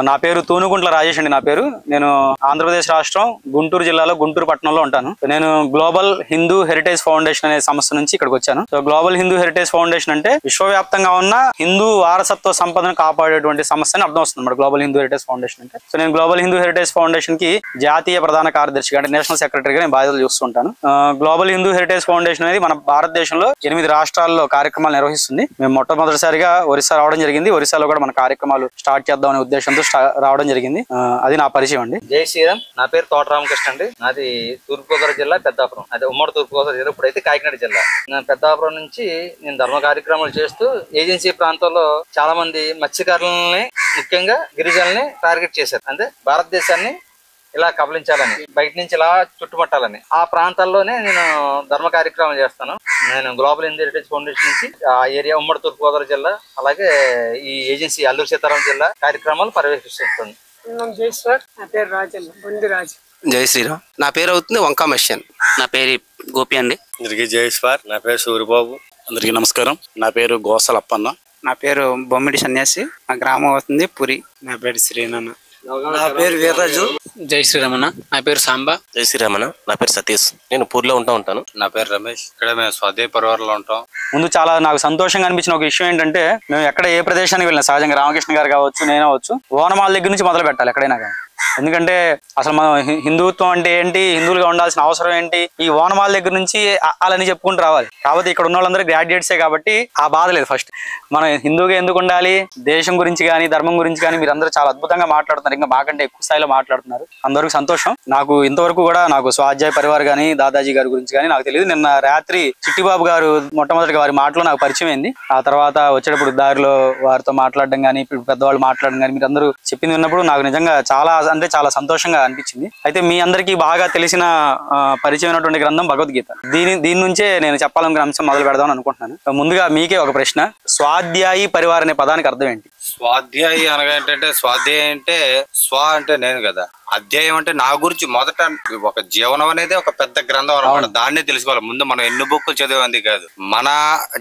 నా పేరు తూనుగుంట్ల రాజేష్ అండి. నా పేరు నేను ఆంధ్రప్రదేశ్ రాష్ట్రం గుంటూరు జిల్లాలో గుంటూరు పట్టణంలో ఉంటాను. నేను గ్లోబల్ హిందూ హెరిటేజ్ ఫౌండేషన్ అనే సంస్థ నుంచి ఇక్కడికి వచ్చాను. So global Hindu heritage foundation అంటే విశ్వవ్యాప్తంగా ఉన్న హిందూ వారసత్వ సంపదను కాపాడేటువంటి సంస్థ అని అర్థం వస్తుంది అన్నమాట గ్లోబల్ హిందూ హెరిటేజ్ ఫౌండేషన్ అంటే. సో నేను గ్లోబల్ హిందూ హెరిటేజ్ ఫౌండేషన్ కి జాతీయ ప్రధాన కార్యదర్శిగా అంటే నేషనల్ సెక్రటరీగా నేను బాధ్యతలు చూస్తుంటాను. గ్లోబల్ హిందూ హెరిటేజ్ ఫౌండేషన్ అనేది మన భారతదేశంలో 8 రాష్ట్రాల్లో కార్యక్రమాలు నిర్వహిస్తుంది. మేము మొట్టమొదటిసారిగా ఒరిస్సా రావడం జరిగింది. ఒరిస్సాలో కూడా మన కార్యక్రమాలు స్టార్ట్ చేద్దామనే ఉద్దేశంతో రావడం జరిగింది. అది నా పరిచయం అండి. జై శ్రీరామ్. నా పేరు తోట రామకృష్ణ అండి. నాది తూర్పుగోదావరి జిల్లా పెద్దాపురం, అదే ఉమ్మడి తూర్పుగోదావరి జిల్లా, ఇప్పుడైతే కాకినాడ జిల్లా. నేను పెద్దాపురం నుంచి నేను ధర్మ కార్యక్రమాలు చేస్తూ ఏజెన్సీ ప్రాంతాల్లో చాలా మంది మత్స్యకారులని ముఖ్యంగా గిరిజనుల్ని టార్గెట్ చేశారు. అంటే భారతదేశాన్ని ఇలా కబలించాలని, బయట నుంచి ఇలా చుట్టుముట్టాలని ఆ ప్రాంతాల్లోనే నేను ధర్మ కార్యక్రమాలు చేస్తాను. నేను గ్లోబల్ హిందూ హెరిటేజ్ ఫౌండేషన్ నుంచి ఆ ఏరియా ఉమ్మడి తూర్పుగోదావరి జిల్లా అలాగే ఈ ఏజెన్సీ అల్లూరు సీతారాం జిల్లా కార్యక్రమాలు పర్యవేక్షిస్తుంది. జై సార్, నా పేరు రాజన్ బొందిరాజు. జై శ్రీరామ్. నా పేరు అవుతుంది వంకా మెషియన్. నా పేరు గోపి అండి. అందరికీ జై స్వార్. నా పేరు సూరిబాబు. అందరికీ నమస్కారం. నా పేరు గోసలప్పన్న. నా పేరు బొమ్మిడి సన్యాసి. నా గ్రామం అవుతుంది పురి. నా పేరు శ్రీనన్న. నా పేరు వీర్రాజు. జై శ్రీరామన్న. నా పేరు సాంబా. జై శ్రీరామన్న. నా పేరు సతీష్. నేను పూర్లో ఉంటాను. నా పేరు రమేష్. ఇక్కడ మేము స్వాధ్యాయ పరివారంలో ఉంటాం. ముందు చాలా నాకు సంతోషంగా అనిపించిన ఒక విషయం ఏంటంటే, మేము ఎక్కడ ఏ ప్రదేశానికి వెళ్ళినా సహజంగా రామకృష్ణ గారు కావచ్చు, నేను అవచ్చు, ఓనమాల దగ్గర నుంచి మొదలు పెట్టాలి ఎక్కడైనా కానీ. ఎందుకంటే అసలు మనం హిందుత్వం అంటే ఏంటి, హిందువులుగా ఉండాల్సిన అవసరం ఏంటి, ఈ ఓనమాల దగ్గర నుంచి అలాని చెప్పుకుంటూ రావాలి. కాబట్టి ఇక్కడ ఉన్న వాళ్ళందరూ గ్రాడ్యుయేట్సే కాబట్టి ఆ బాధ లేదు. ఫస్ట్ మనం హిందువుగా ఎందుకు ఉండాలి, దేశం గురించి కానీ ధర్మం గురించి కానీ మీరు అందరూ చాలా అద్భుతంగా మాట్లాడుతున్నారు. ఇంకా మాకంటే ఎక్కువ స్థాయిలో మాట్లాడుతున్నారు. అందరికీ సంతోషం. నాకు ఇంతవరకు కూడా నాకు స్వాధ్యాయ పరివార్ కానీ దాదాజీ గారి గురించి కానీ నాకు తెలియదు. నిన్న రాత్రి చిట్టిబాబు గారు మొట్టమొదటిగా వారి మాటలో నాకు పరిచయం అయింది. ఆ తర్వాత వచ్చేటప్పుడు దారిలో వారితో మాట్లాడడం కానీ, ఇప్పుడు పెద్దవాళ్ళు మాట్లాడడం కానీ మీరు అందరూ చెప్పింది విన్నప్పుడు నాకు నిజంగా చాలా అంటే చాలా సంతోషంగా అనిపించింది. అయితే మీ అందరికీ బాగా తెలిసిన పరిచయమైనటువంటి గ్రంథం భగవద్గీత. దీని నుంచే నేను చెప్పాలనుకున్న అంశం మొదలు పెడదామని అనుకుంటున్నాను. ముందుగా మీకే ఒక ప్రశ్న, స్వాధ్యాయి పరివార్ అనే పదానికి అర్థం ఏంటి? స్వాధ్యాయి అనగా ఏంటంటే, స్వాధ్యాయం అంటే స్వ అంటే నేను కదా, అధ్యాయం అంటే నా గురించి. మొదట ఒక జీవనం అనేది ఒక పెద్ద గ్రంథం అనమాట. దాన్నే తెలుసుకోవాలి. ముందు మనం ఎన్ని బుక్కులు చదివేది కాదు, మన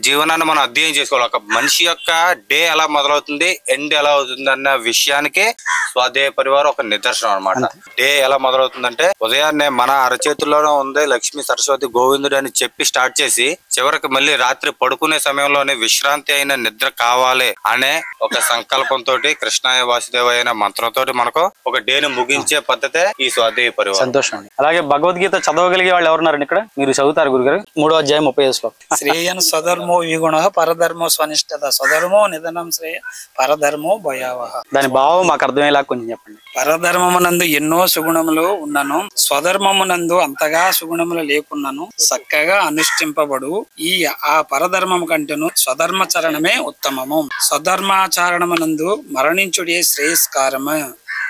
జీవనాన్ని మనం అధ్యయనం చేసుకోవాలి. ఒక మనిషి యొక్క డే ఎలా మొదలవుతుంది, ఎండ్ ఎలా అవుతుంది అన్న విషయానికి స్వాధ్యాయ పరివారం ఒక నిదర్శనం అనమాట. డే ఎలా మొదలవుతుందంటే, ఉదయాన్నే మన అరచేతుల్లోనే ఉంది లక్ష్మీ సరస్వతి గోవిందుడు అని చెప్పి స్టార్ట్ చేసి చివరికి మళ్ళీ రాత్రి పడుకునే సమయంలోనే విశ్రాంతి అయిన నిద్ర కావాలి అనే ఒక సంకల్పంతో కృష్ణాయ వాసుదేవాయ అనే మంత్రంతో మనకు ఒక డేను ముగించే పద్ధతే ఈ స్వాధ్యాయ పరివారం. సంతోషం. అలాగే భగవద్గీత చదవగలిగే వాళ్ళు ఎవరున్నారు ఇక్కడ? మీరు చదువుతారు గురుగారు. 3వ అధ్యాయం 35వ శ్లోకం. శ్రేయన్ స్వధర్మో విగుణ పరధర్మో స్వనిష్టత స్వధర్మో నిధనం శ్రేయ పరధర్మో భయావహ. దాని భావం మాకు అర్థమయ్యేలా కొంచెం చెప్పండి. పరధర్మమునందు ఎన్నో సుగుణములు ఉన్నను, స్వధర్మమునందు అంతగా సుగుణములు లేకున్నాను, చక్కగా అనుష్ఠింపబడు ఈ ఆ పరధర్మము కంటేను స్వధర్మచరణమే ఉత్తమము. స్వధర్మాచరణమునందు మరణించుడే శ్రేయస్కారము.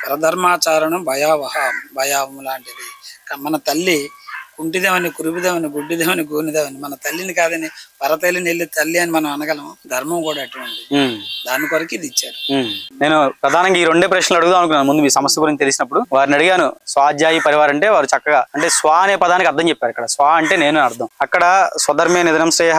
పరధర్మాచారణం భయావహం లాంటిది. మన తల్లి కుంటిదేమని, కురుబిదేమని, గుడ్డిదేమని, గోనిదేమని మన తల్లిని కాదని పరతల్లిని వెళ్ళి తల్లి అని మనం అనగలం. ధర్మం కూడా అటువంటి దాని కొరకు ఇది ఇచ్చారు. నేను ప్రధానంగా ఈ 2 ప్రశ్నలు అడుగుదాం అనుకున్నాను. ముందు మీ సమస్య గురించి తెలిసినప్పుడు వారిని అడిగాను. స్వాధ్యాయి పరివార్ అంటే వారు చక్కగా అంటే స్వ అనే పదానికి అర్థం చెప్పారు. ఇక్కడ స్వ అంటే నేను అర్థం. అక్కడ స్వధర్మే నిధనం శ్రేయ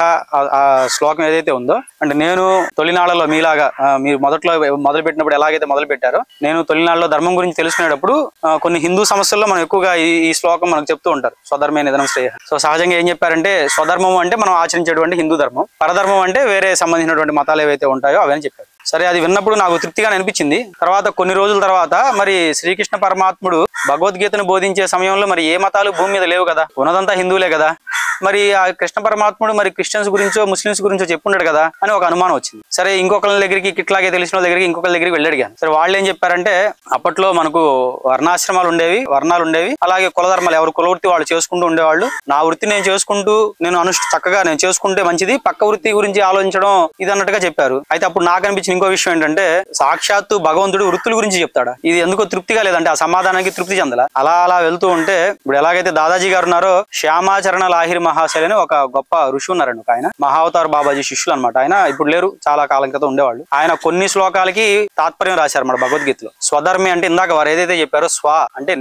ఆ శ్లోకం ఏదైతే ఉందో, అంటే నేను తొలినాళ్లలో మీలాగా మీరు మొదట్లో మొదలు పెట్టినప్పుడు ఎలాగైతే మొదలు పెట్టారో, నేను తొలినాళ్లలో ధర్మం గురించి తెలుసుకునేటప్పుడు కొన్ని హిందూ సమస్యల్లో మనం ఎక్కువగా ఈ శ్లోకం మనకు చెప్తూ ఉంటారు, స్వధర్మే నిధనం శ్రేయ. సో సహజంగా ఏం చెప్పారంటే, స్వధర్మం అంటే మనం ఆచరించేటువంటి హిందూ ధర్మం, పరధర్మం అంటే వేరే సంబంధించినటువంటి మతాలు ఏవైతే ఉంటాయో అవని చెప్పారు. సరే, అది విన్నప్పుడు నాకు తృప్తిగా అనిపించింది. తర్వాత కొన్ని రోజుల తర్వాత మరి శ్రీకృష్ణ పరమాత్ముడు భగవద్గీతను బోధించే సమయంలో మరి ఏ మతాలు భూమి మీద లేవు కదా, ఉన్నదంతా హిందువులే కదా, మరి ఆ కృష్ణ పరమాత్ముడు మరి క్రిస్టియన్స్ గురించో ముస్లిమ్స్ గురించో చెప్పుండడు కదా అని ఒక అనుమానం వచ్చింది. సరే, ఇంకొకళ్ళ దగ్గరికి ఇట్లాగే తెలిసిన వాళ్ళ దగ్గరికి ఇంకొకళ్ళ దగ్గరికి వెళ్ళి అడిగాను. సరే, వాళ్ళు ఏం చెప్పారంటే, అప్పట్లో మనకు వర్ణాశ్రమాలు ఉండేవి, వర్ణాలు ఉండేవి, అలాగే కులధర్మాలు ఎవరు కులవృత్తి వాళ్ళు చేసుకుంటూ ఉండేవాళ్ళు. నా వృత్తి నేను చేసుకుంటూ నేను చక్కగా నేను చేసుకుంటే మంచిది, పక్క వృత్తి గురించి ఆలోచించడం ఇది అన్నట్టుగా చెప్పారు. అయితే అప్పుడు నాకు అనిపించిన ఇంకో విషయం ఏంటంటే, సాక్షాత్తు భగవంతుడు వృత్తుల గురించి చెప్తాడా? ఇది ఎందుకో తృప్తిగా లేదంటే ఆ సమాధానానికి తృప్తి చెందల. అలా వెళ్తూ ఉంటే ఇప్పుడు ఎలాగైతే దాదాజీ గారు ఉన్నారో, శ్యామాచరణ లాహిరి మహాశైలి అని ఒక గొప్ప ఋషి ఉన్నారండి. ఒక ఆయన మహావతార్ బాబాజీ శిష్యులు అనమాట. ఆయన ఇప్పుడు లేరు, చాలా కాలం క్రితం ఉండేవాళ్ళు. ఆయన కొన్ని శ్లోకాలకి తాత్పర్యం రాశారు మన భగవద్గీతలో. స్వధర్మి అంటే ఇందాక వారు ఏదైతే చెప్పారో స్వ అంటే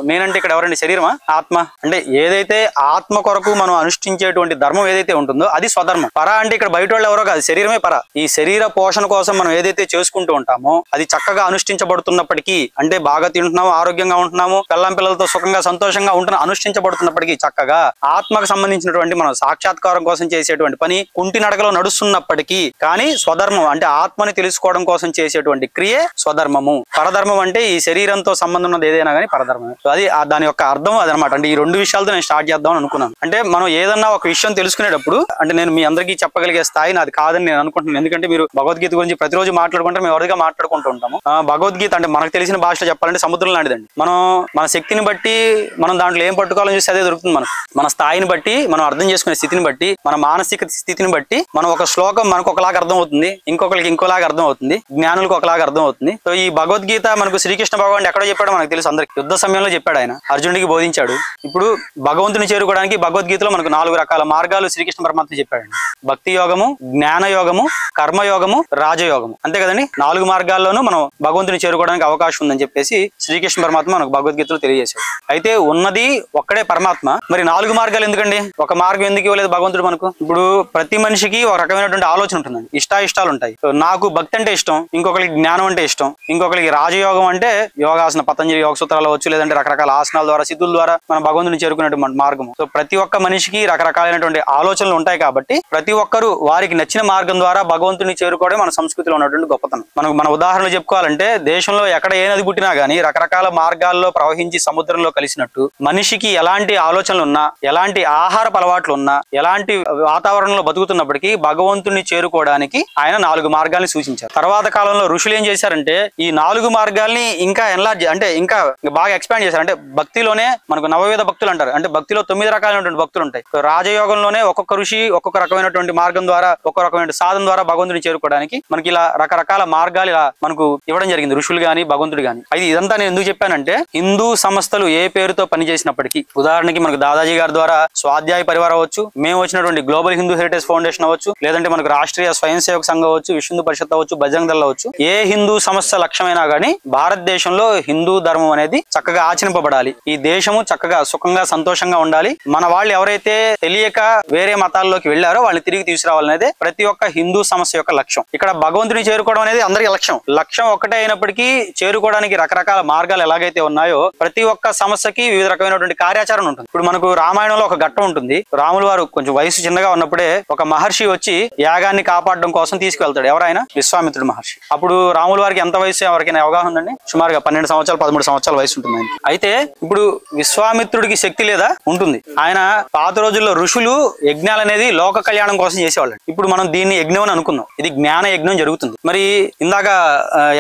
నేనంటే ఇక్కడ ఎవరండి? శరీరమా? ఆత్మ. అంటే ఏదైతే ఆత్మ కొరకు మనం అనుష్ఠించేటువంటి ధర్మం ఏదైతే ఉంటుందో అది స్వధర్మం. పర అంటే ఇక్కడ బయట వాళ్ళు ఎవరో కాదు, శరీరమే పర. ఈ శరీర పోషణ కోసం మనం ఏదైతే చేసుకుంటూ ఉంటామో అది చక్కగా అనుష్ఠించబడుతున్నప్పటికీ, అంటే బాగా తింటున్నాము, ఆరోగ్యంగా ఉంటున్నాము, పిల్లలతో సుఖంగా సంతోషంగా అనుష్ఠించబడుతున్నప్పటికీ చక్కగా ఆత్మకు సంబంధించినటువంటి మనం సాక్షాత్కారం కోసం చేసేటువంటి పని కుంటి నడకలో నడుస్తున్నప్పటికీ కానీ స్వధర్మం అంటే ఆత్మని తెలుసుకోవడం కోసం చేసేటువంటి క్రియే స్వధర్మము. పరధర్మం అంటే ఈ శరీరంతో సంబంధం ఉన్నది ఏదైనా కానీ పరధర్మమే. అది దాని యొక్క అర్థం అదనమాట. అంటే ఈ రెండు విషయాలతో నేను స్టార్ట్ చేద్దాం అనుకున్నాను. అంటే మనం ఏదన్నా ఒక విషయం తెలుసుకునేటప్పుడు అంటే నేను మీ అందరికీ చెప్పగలిగే స్థాయి నాది కాదని నేను అనుకుంటున్నాను. ఎందుకంటే మీరు భగవద్గీత గురించి ప్రతిరోజు మాట్లాడుకుంటే మేము ఎవరిగా మాట్లాడుకుంటూ ఉంటాము. భగవద్గీత అంటే మనకు తెలిసిన భాషలో చెప్పాలంటే సముద్రం లాంటిదండి. మనం మన శక్తిని బట్టి మనం దాంట్లో ఏం పట్టుకోవాలని చూస్తే అదే దొరుకుతుంది మనకు. మన స్థాయిని బట్టి, మనం అర్థం చేసుకునే స్థితిని బట్టి, మన మానసిక స్థితిని బట్టి మనం ఒక శ్లోకం మనకు ఒకలాగా అర్థం అవుతుంది, ఇంకొకరికి ఇంకోలాగా అర్థం అవుతుంది, జ్ఞానులకు ఒకలాగా అర్థం అవుతుంది. సో ఈ భగవద్గీత మనకు శ్రీకృష్ణ భగవానుడు ఎక్కడో చెప్పాడో మనకు తెలుసు అందరికి. యుద్ధ సమయంలో చెప్పాడు ఆయన, అర్జునుడికి బోధించాడు. ఇప్పుడు భగవంతుని చేరుకోవడానికి భగవద్గీతలో మనకు 4 రకాల మార్గాలు శ్రీకృష్ణ పరమాత్మ చెప్పాడండి. భక్తి యోగము, జ్ఞాన యోగము, కర్మయోగము, రాజయోగము. అంతే కదండి. 4 మార్గాల్లోనూ మనం భగవంతుని చేరుకోవడానికి అవకాశం ఉందని చెప్పేసి శ్రీకృష్ణ పరమాత్మ మనకు భగవద్గీతలో తెలియజేశాడు. అయితే ఉన్నది ఒక్కడే పరమాత్మ, మరి 4 మార్గాలు ఎందుకండి? ఒక మార్గం ఎందుకు ఇవ్వలేదు భగవంతుడు మనకు? ఇప్పుడు ప్రతి మనిషికి ఒక రకమైనటువంటి ఆలోచన ఉంటుందండి, ఇష్టాయిష్టాలు ఉంటాయి. నాకు భక్తి అంటే ఇష్టం, ఇంకొకరికి జ్ఞానం అంటే ఇష్టం, ఇంకొకరికి రాజయోగం అంటే యోగాసన పతంజలి యోగ సూత్రాలు అవచ్చు, లేదంటే రకరకాల ఆసనాల ద్వారా సిద్ధుల ద్వారా మనం భగవంతుని చేరుకునేటువంటి మార్గం. సో ప్రతి ఒక్క మనిషికి రకరకాలైనటువంటి ఆలోచనలు ఉంటాయి కాబట్టి ప్రతి ఒక్కరు వారికి నచ్చిన మార్గం ద్వారా భగవంతుని చేరుకోవడం మన సంస్కృతిలో ఉన్నటువంటి గొప్పతనం. మన ఉదాహరణలు చెప్పుకోవాలంటే దేశంలో ఎక్కడ ఏ నది పుట్టినా గానీ రకరకాల మార్గాల్లో ప్రవహించి సముద్రంలో కలిసినట్టు మనిషికి ఎలాంటి ఆలోచనలు ఉన్నా, ఎలాంటి ఆహారపు అలవాట్లు ఉన్నా, ఎలాంటి వాతావరణంలో బతుకుతున్నప్పటికీ భగవంతుని చేరుకోవడానికి ఆయన 4 మార్గాల్ని సూచించారు. తర్వాత కాలంలో ఋషులు ఏం చేశారంటే ఈ 4 మార్గాల్ని ఇంకా ఎన్లార్జ్ అంటే ఇంకా బాగా ఎక్స్పాండ్ చేశారు. అంటే భక్తిలోనే మనకు నవవేద భక్తులు అంటారు. అంటే భక్తిలో 9 రకాలైనటువంటి భక్తులు ఉంటాయి. రాజయోగంలోనే ఒక్కొక్క ఋషి ఒక్కొక్క రకమైనటువంటి మార్గం ద్వారా, ఒక్కొక్క రకమైన సాధన ద్వారా భగవంతుని చేరుకోవడానికి మనకి ఇలా రకరకాల మార్గాలు ఇలా మనకు ఇవ్వడం జరిగింది, ఋషులు గాని భగవంతుడు గాని. అయితే ఇదంతా నేను ఎందుకు చెప్పానంటే హిందూ సంస్థలు ఏ పేరుతో పనిచేసినప్పటికీ, ఉదాహరణకి మనకు దాదాజీ గారి ద్వారా స్వాధ్యాయ పరివారం అవ్వచ్చు, మేము వచ్చినటువంటి గ్లోబల్ హిందూ హెరిటేజ్ ఫౌండేషన్ అవ్వచ్చు, లేదంటే మనకు రాష్ట్రీయ స్వయం సేవక సంఘం అవ్వచ్చు, విశ్వ హిందూ పరిషత్ అవ్వచ్చు, బజరంగ్ దళ్ అవ్వచ్చు, ఏ హిందూ సంస్థ లక్ష్యమైనా గానీ భారతదేశంలో హిందూ ధర్మం అనేది చక్కగా ఆచరింపబడాలి, ఈ దేశము చక్కగా సుఖంగా సంతోషంగా ఉండాలి, మన వాళ్ళు ఎవరైతే తెలియక వేరే మతాల్లోకి వెళ్లారో వాళ్ళని తిరిగి తీసుకురావాలనేదే ప్రతి ఒక్క హిందూ సమస్య యొక్క లక్ష్యం. ఇక్కడ భగవంతుని చేరుకోవడం అనేది అందరికీ లక్ష్యం ఒక్కటే అయినప్పటికీ చేరుకోవడానికి రకరకాల మార్గాలు ఎలాగైతే ఉన్నాయో ప్రతి ఒక్క సమస్యకి వివిధ రకమైనటువంటి కార్యాచరణ ఉంటుంది. ఇప్పుడు మనకు రామాయణంలో ఒక ఘట్టం ఉంటుంది. రాముల వారు కొంచెం వయసు చిన్నగా ఉన్నప్పుడే ఒక మహర్షి వచ్చి యాగాన్ని కాపాడడం కోసం తీసుకువెళ్తాడు. ఎవరైనా? విశ్వామిత్రుడు మహర్షి. అప్పుడు రాముల వారికి ఎంత వయసు ఎవరికైనా అవగాహన ఉందండి? సుమారుగా 12 సంవత్సరాలు 13 సంవత్సరాల వయసు ఉంటుంది. అయితే ఇప్పుడు విశ్వామిత్రుడికి శక్తి లేదా? ఉంటుంది. ఆయన పాత రోజుల్లో ఋషులు యజ్ఞాలు అనేది లోక కళ్యాణం కోసం చేసేవాళ్ళు. ఇప్పుడు మనం దీన్ని యజ్ఞం అని అనుకుందాం, ఇది జ్ఞాన యజ్ఞం జరుగుతుంది. మరి ఇందాక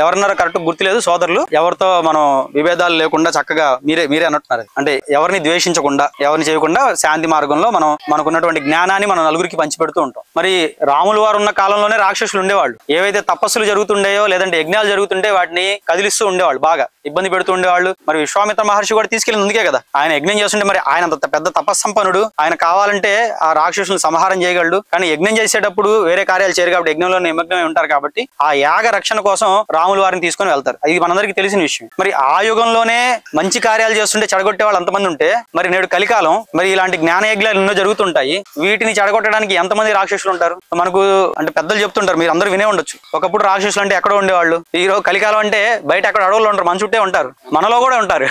ఎవరన్నారో కరెక్ట్ గుర్తులేదు సోదరులు, ఎవరితో మనం విభేదాలు లేకుండా చక్కగా మీరే అన్నట్టున్నారు. అంటే ఎవరిని ద్వేషించకుండా, ఎవరిని చేయకుండా శాంతి మార్గంలో మనకున్నటువంటి జ్ఞానాన్ని మనం నలుగురికి పంచిపెడుతూ ఉంటాం. మరి రాముల వారు ఉన్న కాలంలోనే రాక్షసులు ఉండేవాళ్ళు. ఏవైతే తపస్సులు జరుగుతుండేయో లేదంటే యజ్ఞాలు జరుగుతుంటే వాటిని కదిలిస్తూ ఉండేవాళ్ళు, బాగా ఇబ్బంది పెడుతూ ఉండేవాళ్ళు. మరి విశ్వామిత్ర మహర్షి కూడా తీసుకెళ్ళింది అందుకే కదా. ఆయన యజ్ఞం చేస్తుంటే మరి ఆయన అంత పెద్ద తపస్సంపన్నుడు, ఆయన కావాలంటే ఆ రాక్షసులను సంహారం చేయగలడు. కానీ యజ్ఞం చేసేటప్పుడు వేరే కార్యాలు చేయరు కాబట్టి యజ్ఞంలో నిమగ్నమై ఉంటారు కాబట్టి ఆ యాగ రక్షణ కోసం రాముల వారిని తీసుకొని వెళ్తారు. ఇది మనందరికీ తెలిసిన విషయం. మరి ఆ యుగంలోనే మంచి కార్యాలు చేస్తుంటే చెడగొట్టే వాళ్ళు అంతమంది ఉంటే మరి నేడు కలికాలం మరి ఇలాంటి జ్ఞాన యజ్ఞాలు ఎన్నో జరుగుతుంటాయి. వీటిని చెడగొట్టడానికి ఎంతమంది రాక్షసులు ఉంటారు? మనకు అంటే పెద్దలు చెప్తుంటారు, మీరు అందరూ వినే ఉండొచ్చు. ఒకప్పుడు రాక్షసులు అంటే ఎక్కడో ఉండేవాళ్ళు, ఈ రోజు కలికాలం అంటే బయట ఎక్కడ అడవుల్లో ఉంటారు, మన చుట్టే ఉంటారు, మనలో కూడా ఉంటారు.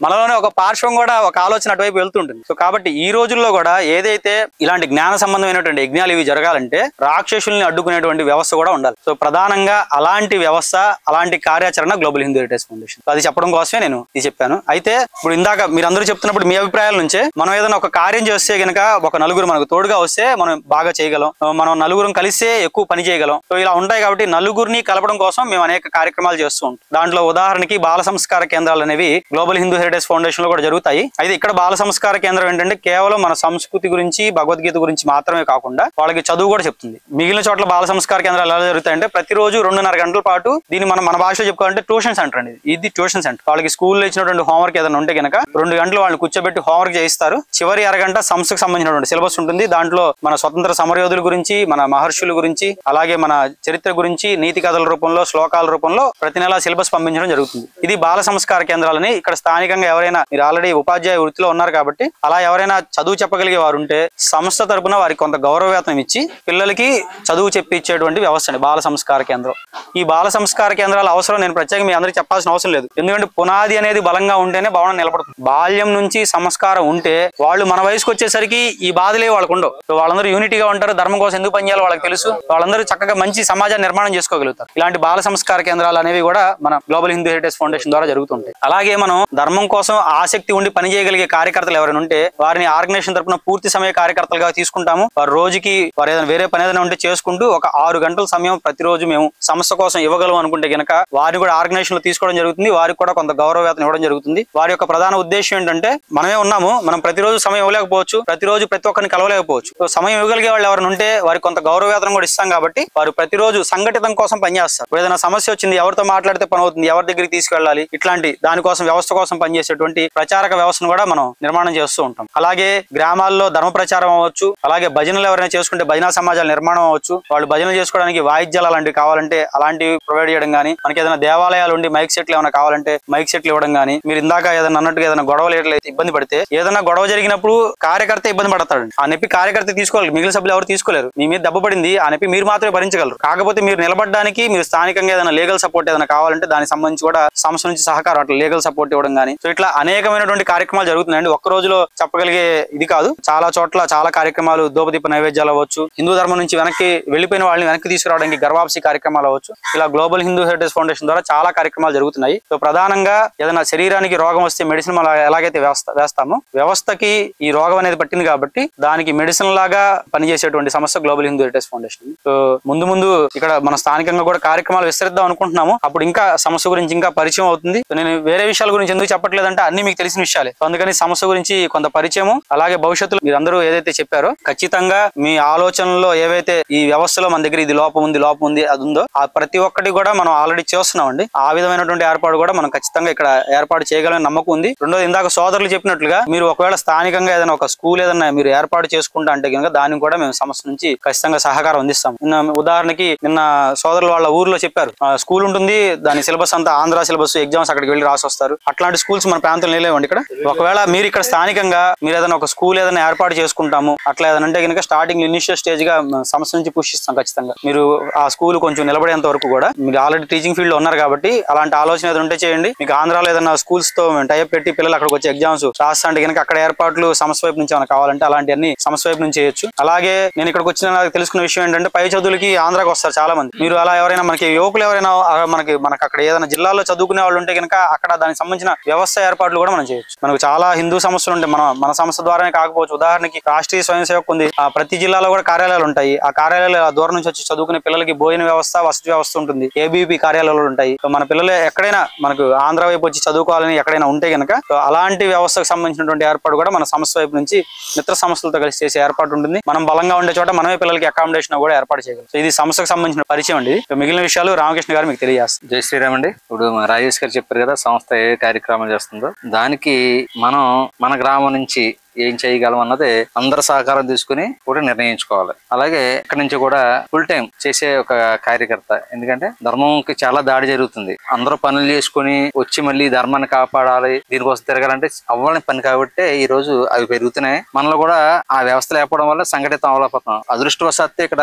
మనలోనే ఒక పార్శ్వం కూడా ఒక ఆలోచన అటువైపు వెళ్తుంటుంది. సో కాబట్టి ఈ రోజుల్లో కూడా ఏదైతే ఇలాంటి జ్ఞాన సంబంధమైనటువంటి యజ్ఞాలు ఇవి జరగాలంటే రాక్షసుల్ని అడ్డుకునేటువంటి వ్యవస్థ కూడా ఉండాలి. సో ప్రధానంగా అలాంటి వ్యవస్థ, అలాంటి కార్యాచరణ గ్లోబల్ హిందూ హెరిటేజ్ ఫౌండేషన్. అది చెప్పడం కోసమే నేను ఇది చెప్పాను. అయితే ఇప్పుడు ఇందాక మీరందరూ చెప్తున్నప్పుడు మీ అభిప్రాయాల నుంచే మనం ఏదైనా ఒక కార్యం చేస్తే గనక ఒక నలుగురు మనకు తోడుగా వస్తే మనం బాగా చేయగలం, మనం నలుగురం కలిస్తే ఎక్కువ పని చేయగలం. సో ఇలా ఉంటాయి కాబట్టి నలుగురిని కలపడం కోసం మేము అనేక కార్యక్రమాలు చేస్తూ ఉంటాం. దాంట్లో ఉదాహరణకి బాల సంస్కార కేంద్రాలు అనేవి గ్లోబల్ హిందూ హెరిటేజ్ ఫౌండేషన్ లో కూడా జరుగుతాయి. అయితే ఇక్కడ బాల సంస్కార కేంద్రం ఏంటంటే కేవలం మన సంస్కృతి గురించి, భగవద్గీత గురించి మాత్రమే కాకుండా వాళ్ళకి చదువు కూడా చెప్తుంది. మిగిలిన చోట్ల బాల సంస్కార కేంద్రాలు ఎలా జరుగుతాయంటే ప్రతిరోజు 2.5 గంటల పాటు దీన్ని మన భాషలో చెప్పుకోవాలంటే ట్యూషన్ సెంటర్ అండి. ఇది ట్యూషన్ సెంటర్. వాళ్ళకి స్కూల్లో ఇచ్చినటువంటి హోంవర్క్ ఏదైనా ఉంటే కనుక 2 గంటలు వాళ్ళని కూర్చోబెట్టి హోంవర్క్ చేయిస్తారు. చివరి అరగంట సంస్థకు సంబంధించినటువంటి సిలబస్ ఉంటుంది. దాంట్లో మన స్వతంత్ర సమరయోధుల గురించి, మన మహర్షుల గురించి, అలాగే మన చరిత్ర గురించి నీతి కథల రూపంలో, శ్లోకాల రూపంలో ప్రతి నెల సిలబస్ పంపించడం జరుగుతుంది. ఇది బాల సంస్కార కేంద్రాలని ఇక్కడ స్థానికంగా ఎవరైనా, మీరు ఆల్రెడీ ఉపాధ్యాయ వృత్తిలో ఉన్నారు కాబట్టి అలా ఎవరైనా చదువు చెప్పగలిగే వారు ఉంటే సంస్థ తరపున వారికి కొంత గౌరవవేతనం ఇచ్చి పిల్లలకి చదువు చెప్పించేటువంటి వ్యవస్థ అండి బాల సంస్కార కేంద్రం. ఈ బాల సంస్కార కేంద్రాల అవసరం నేను ప్రత్యేకంగా మీ అందరికీ చెప్పాల్సిన అవసరం లేదు. ఎందుకంటే పునాది అనేది బలంగా ఉంటేనే భవనం నిలబడుతుంది. బాల్యం నుంచి సంస్కారం ఉంటే వాళ్ళు మన వయసుకు వచ్చేసరికి ఈ బాధలే వాళ్ళకు ఉండవు. వాళ్ళందరూ యూనిటీగా ఉంటారు. ధర్మం కోసం ఎందుకు పనిచేయాలో వాళ్ళకి తెలుసు. వాళ్ళందరూ చక్కగా మంచి సమాజాన్ని నిర్మాణం చేసుకోగలుగుతారు. ఇలాంటి బాల సంస్కార కేంద్రాలు అనేవి కూడా మన గ్లోబల్ హిందూ హెరిటేజ్ ఫౌండేషన్ ద్వారా జరుగుతుంటాయి. అలాగే మనం ధర్మం కోసం ఆసక్తి ఉండి పనిచేయగలిగే కార్యకర్తలు ఎవరైనా ఉంటే వారిని ఆర్గనైజేషన్ తరపున పూర్తి సమయ కార్యకర్తలుగా తీసుకుంటాము. వారు రోజుకి వారు ఏదైనా వేరే పని ఏదైనా ఉంటే చేసుకుంటూ ఒక 6 గంటల సమయం ప్రతిరోజు మేము సంస్థ కోసం ఇవ్వగలం అనుకుంటే గనక వారిని కూడా ఆర్గనైజేషన్ లో తీసుకోవడం జరుగుతుంది. వారికి కూడా కొంత గౌరవ వేతనం ఇవ్వడం జరుగుతుంది. వారి యొక్క ప్రధాన ఉద్దేశం ఏంటంటే మనమే ఉన్నాము, మనం ప్రతిరోజు సమయం ఇవ్వలేకపోవచ్చు, ప్రతిరోజు ప్రతి ఒక్కరిని కలవలేకపోవచ్చు. సమయం ఇవ్వగలిగే వాళ్ళు ఎవరైనా ఉంటే వారికి కొంత గౌరవ వేతనం కూడా ఇస్తాం కాబట్టి వారు ప్రతిరోజు సంఘటితం కోసం పనిచేస్తారు. ఏదైనా సమస్య వచ్చింది, ఎవరితో మాట్లాడితే పని అవుతుంది, ఎవరి దగ్గరికి తీసుకెళ్ళాలి, ఇట్లాంటి దానికోసం వ్యవస్థ కోసం పనిచేసేటువంటి ప్రచారక వ్యవస్థను కూడా మనం నిర్మాణం చేస్తూ ఉంటాం. అలాగే గ్రామాల్లో ధర్మ ప్రచారం అవ్వచ్చు, అలాగే భజనలు ఎవరైనా చేసుకుంటే భజనా సమాజాల నిర్మాణం అవ్వచ్చు. వాళ్ళు భజనలు చేసుకోవడానికి వాయిద్యాలు అలాంటివి కావాలంటే అలాంటివి ప్రొవైడ్ చేయడం కానీ, మనకి ఏదైనా దేవాలయాలు ఉండి మైక్ సెట్లు ఏమైనా కావాలంటే మైక్ సెట్లు ఇవ్వడం కానీ, మీరు ఇందాక ఏదైనా అన్నట్టుగా ఏదైనా గొడవలు ఎట్లయితే ఇబ్బంది పడితే ఏదైనా గొడవ జరిగినప్పుడు కార్యకర్త ఇబ్బంది పడతాడు. ఆ నొప్పి కార్యకర్త తీసుకోవాలి, మిగిలిన సభ్యులు ఎవరు తీసుకోలేరు. మీ మీద దెబ్బ పడింది, ఆ నొప్పి మీరు మాత్రమే భరించగలరు. కాకపోతే మీరు నిలబడడానికి మీరు స్థానికంగా ఏదైనా లీగల్ సపోర్ట్ ఏదైనా కావాలంటే దానికి సంబంధించి కూడా సంస్థ నుంచి సహకారం అట్లా లీగల్ సపోర్ట్ ఇవ్వడం కానీ, సో ఇట్లా అనేకమైనటువంటి కార్యక్రమాలు జరుగుతున్నాయండి. ఒక్క రోజులో చెప్పగలిగే ఇది కాదు. చాలా చోట్ల చాలా కార్యక్రమాలు, దోపదీప నైవేద్యాలు అవ్వచ్చు, హిందూ ధర్మం నుంచి వెనక్కి వెళ్ళిపోయిన వాళ్ళని వెనక్కి తీసుకురావడానికి గర్వాప్సి కార్యక్రమాలు అవ్వచ్చు. ఇలా గ్లోబల్ హిందూ హెరిటేజ్ ఫౌండేషన్ ద్వారా చాలా కార్యక్రమాలు జరుగుతున్నాయి. సో ప్రధానంగా ఏదైనా శరీరానికి రోగం వస్తే మెడిసిన్ మనం ఎలాగైతే వేస్తామో వ్యవస్థకి ఈ రోగం అనేది పట్టింది కాబట్టి దానికి మెడిసిన్ లాగా పనిచేసేటువంటి సంస్థ global Hindu heritage foundation. So ముందు ముందు ఇక్కడ మన స్థానికంగా కూడా కార్యక్రమాలు విస్తరిద్దాం అనుకుంటున్నాము. అప్పుడు ఇంకా సమస్య గురించి ఇంకా పరిచయం అవుతుంది. నేను వేరే విషయాల గురించి ఎందుకు చెప్పట్లేదంటే అన్ని మీకు తెలిసిన విషయాలే. అందుకని సమస్య గురించి కొంత పరిచయము, అలాగే భవిష్యత్తులో మీరందరూ ఏదైతే చెప్పారో ఖచ్చితంగా మీ ఆలోచనలో ఏవైతే ఈ వ్యవస్థలో మన దగ్గర ఇది లోపం ఉంది అది ఉందో ఆ ప్రతి ఒక్కటి కూడా మనం ఆల్రెడీ చేస్తున్నామండి. ఆ విధమైనటువంటి ఏర్పాటు కూడా మనం ఖచ్చితంగా ఇక్కడ ఏర్పాటు చేయగలని నమ్మకం ఉంది. రెండోది ఇందాక సోదరులు చెప్పినట్లుగా మీరు ఒకవేళ స్థానికంగా ఏదైనా ఒక స్కూల్ ఏదైనా మీరు ఏర్పాటు చేసుకుంటా అంటే కనుక దానికి కూడా మేము సంస్థ నుంచి ఖచ్చితంగా సహకారం అందిస్తాం. ఉదాహరణకి నిన్న సోదరులు వాళ్ళ ఊర్లో చెప్పారు, స్కూల్ ఉంటుంది, దాని సిలబస్ అంతా ఆంధ్ర సిలబస్, ఎగ్జామ్స్ అక్కడికి వెళ్ళి రాసి వస్తారు. అట్లాంటి స్కూల్స్ మన ప్రాంతంలో లేవండి ఇక్కడ. ఒకవేళ మీరు ఇక్కడ స్థానికంగా మీరు ఏదైనా ఒక స్కూల్ ఏదైనా ఏర్పాటు చేసుకుంటాము అట్లా ఏదైనా అంటే కనుక స్టార్టింగ్ ఇనిషియల్ స్టేజ్ గా సంస్థ నుంచి పుష్ ఇస్తాం ఖచ్చితంగా. మీరు ఆ స్కూల్ కొంచెం నిలబడేంత వరకు కూడా మీరు ఆల్రెడీ టీచింగ్ ఫీల్డ్ లో ఉన్నారు కాబట్టి అలాంటి ఆలోచన ఏదైనా ఉంటే చేయండి. మీకు ఆంధ్రాలో ఏదైనా స్కూల్స్ తో టైప్ పెట్టి పిల్లలు అక్కడికి వచ్చి ఎగ్జామ్స్ రాస్తా అంటే కనుక అక్కడ ఏర్పాట్లు సంస్థ వైపు నుంచి ఏమైనా కావాలంటే అలాంటివన్నీ సంస్థ వైపు నుంచి చేయొచ్చు. అలాగే నేను ఇక్కడికి వచ్చిన తెలుసుకున్న విషయం ఏంటంటే పై చదువులకి ఆంధ్రాకి వస్తారు చాలా మంది. మీరు అలా ఎవరైనా మనకి యువకులు ఎవరైనా మనకు అక్కడ ఏదైనా జిల్లాలో చదువుకునే వాళ్ళు ఉంటే కనుక అక్కడ దానికి సంబంధించిన వ్యవస్థ ఏర్పాట్లు కూడా మనం చేయొచ్చు. మనకు చాలా హిందూ సమస్యలు ఉంటాయి. మన సంస్థ ద్వారానే కాకపోవచ్చు. ఉదాహరణకి రాష్ట్రీయ స్వయం సేవక్ ఉంది, ప్రతి జిల్లాలో కూడా కార్యాలయాలు ఉంటాయి. ఆ కార్యాలయాలు దూరం నుంచి వచ్చి చదువుకునే పిల్లలకి భోజన వ్యవస్థ, వసతి వ్యవస్థ ఉంటుంది. ఏబీపీ కార్యాలయాలు ఉంటాయి. మన పిల్లలు ఎక్కడైనా మనకు ఆంధ్ర వైపు వచ్చి చదువుకోవాలని ఎక్కడైనా ఉంటే కనుక అలాంటి వ్యవస్థకు సంబంధించినటువంటి ఏర్పాటు కూడా మన సంస్థ వైపు నుంచి మిత్ర సంస్థలతో కలిసి చేసే ఏర్పాటు ఉంటుంది. మనం బలంగా ఉండే చోట మనమే పిల్లలకి అకామిడేషన్ కూడా ఏర్పాటు చేయగలం. ఇది సంస్థకు సంబంధించిన పరిచయం అండి. మిగిలిన విషయాలు రామకృష్ణ గారు మీకు తెలియజేస్తారు. జై శ్రీరామ్ అండి. ఇప్పుడు రాజేష్ గారు చెప్పారు కదా సంస్థ ఏ కార్యక్రమాలు చేస్తుందో, దానికి మనం మన గ్రామం నుంచి ఏం చేయగలం అన్నది అందరు సహకారం తీసుకుని కూడా నిర్ణయించుకోవాలి. అలాగే ఇక్కడ నుంచి కూడా ఫుల్ టైం చేసే ఒక కార్యకర్త, ఎందుకంటే ధర్మంకి చాలా దాడి జరుగుతుంది. అందరూ పనులు చేసుకుని వచ్చి మళ్ళీ ధర్మాన్ని కాపాడాలి, దీనికోసం తిరగాలంటే అవ్వని పని కాబట్టి ఈ రోజు అవి పెరుగుతున్నాయి. మనలో కూడా ఆ వ్యవస్థ లేకపోవడం వల్ల సంఘటితం అవ్వలేకపోతున్నాం. అదృష్టవశాత్తు ఇక్కడ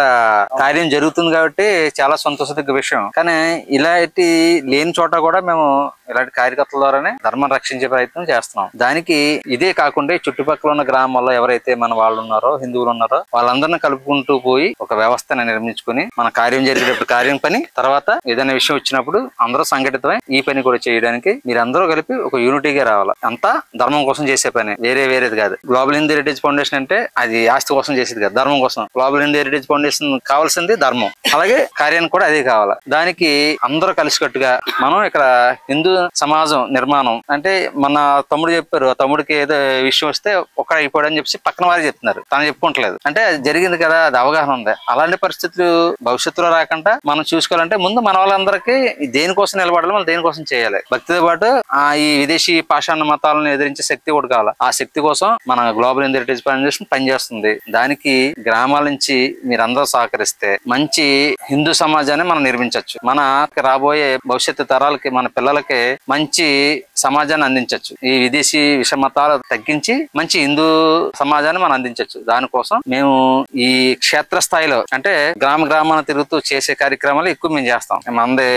కార్యం జరుగుతుంది కాబట్టి చాలా సంతోషదగ్గ విషయం. కానీ ఇలాంటి లేని చోట కూడా మేము ఇలాంటి కార్యకర్తల ద్వారానే ధర్మం రక్షించే ప్రయత్నం చేస్తున్నాం. దానికి ఇదే కాకుండా చుట్టుపక్కల ఉన్న గ్రామాల్లో ఎవరైతే మన వాళ్ళు ఉన్నారో, హిందువులు ఉన్నారో, వాళ్ళందరినీ కలుపుకుంటూ పోయి ఒక వ్యవస్థను నిర్మించుకుని మన కార్యం జరిగేటప్పుడు కార్యం పని, తర్వాత ఏదైనా విషయం వచ్చినప్పుడు అందరూ సంఘటితమై ఈ పని కూడా చేయడానికి మీరందరూ కలిపి ఒక యూనిటీగా రావాలి. అంతా ధర్మం కోసం చేసే పని, వేరేది కాదు. గ్లోబల్ హిందూ హెరిటేజ్ ఫౌండేషన్ అంటే అది ఆస్తి కోసం చేసేది కాదు, ధర్మం కోసం. గ్లోబల్ హిందూ హెరిటేజ్ ఫౌండేషన్ కావాల్సింది ధర్మం, అలాగే కార్యానికి కూడా అదే కావాలి. దానికి అందరూ కలిసికట్టుగా మనం ఇక్కడ హిందూ సమాజం నిర్మాణం అంటే మన తమ్ముడు చెప్పారు, తమ్ముడికి ఏదో విషయం వస్తే ఒక అయిపోయాడు అని చెప్పి పక్కన వారు చెప్తున్నారు, తను చెప్పుకుంటలేదు. అంటే అది జరిగింది కదా, అది అవగాహన ఉంది. అలాంటి పరిస్థితులు భవిష్యత్తులో రాకుండా మనం చూసుకోవాలంటే ముందు మన వాళ్ళందరికీ దేనికోసం నిలబడాలి, మనం దేనికోసం చేయాలి. భక్తితో పాటు ఈ విదేశీ పాషాణ మతాలను ఎదిరించే శక్తి కూడా కావాలి. ఆ శక్తి కోసం మన గ్లోబల్ ఇండియా హెరిటేజ్ ఫౌండేషన్ పనిచేస్తుంది. దానికి గ్రామాల నుంచి మీరందరూ సహకరిస్తే మంచి హిందూ సమాజాన్ని మనం నిర్మించవచ్చు. మన రాబోయే భవిష్యత్తు తరాలకి, మన పిల్లలకి మంచి సమాజాన్ని అందించవచ్చు. ఈ విదేశీ విష మతాలు తగ్గించి మంచి హిందూ సమాజాన్ని మనం అందించవచ్చు. దానికోసం మేము ఈ క్షేత్ర స్థాయిలో అంటే గ్రామాన తిరుగుతూ చేసే కార్యక్రమాలు ఎక్కువ మేము చేస్తాం. మనది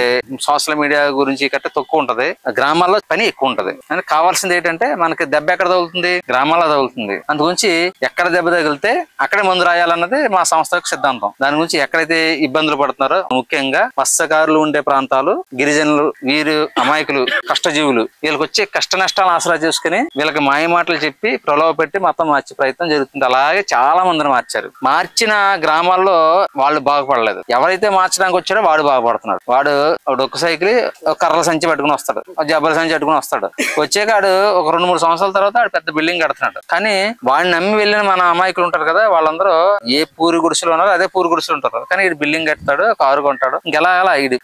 సోషల్ మీడియా గురించి కట్టే తక్కువ ఉంటది, గ్రామాల్లో పని ఎక్కువ ఉంటది. అని కావాల్సింది ఏంటంటే మనకి దెబ్బ ఎక్కడ తగులుతుంది, గ్రామాల్లో తగులుతుంది. అందుగురించి ఎక్కడ దెబ్బ తగిలితే అక్కడే మందు రాయాలన్నది మా సంస్థ యొక్క సిద్ధాంతం. దాని గురించి ఎక్కడైతే ఇబ్బందులు పడుతున్నారో, ముఖ్యంగా మత్స్యకారులు ఉండే ప్రాంతాలు, గిరిజనులు, వీరు అమాయకులు, కష్టజీవులు, వీళ్ళకి వచ్చే కష్ట నష్టాలను ఆసరా చేసుకుని వీళ్ళకి మాయ మాటలు చెప్పి ప్రలోభ పెట్టి మొత్తం మార్చే ప్రయత్నం జరుగుతుంది. అలాగే చాలా మందిని మార్చారు. మార్చిన గ్రామాల్లో వాళ్ళు బాగుపడలేదు. ఎవరైతే మార్చడానికి వచ్చాడో వాడు బాగుపడుతున్నాడు. వాడు డొక్క సైకిల్ కర్రల సంచి పట్టుకుని వస్తాడు, జబ్బల సంచి పట్టుకుని వస్తాడు. వచ్చాక ఆడు ఒక 2-3 సంవత్సరాల తర్వాత ఆడు పెద్ద బిల్డింగ్ కడుతున్నాడు. కానీ వాడిని నమ్మి వెళ్ళిన మన అమాయకులు ఉంటారు కదా, వాళ్ళందరూ ఏ పూరి గుడిసెలు ఉన్నారో అదే పూరి గుడిసెలు ఉంటారు. కానీ వీడు బిల్డింగ్ కడతాడు, కారు కొంటాడు. ఇంకెలా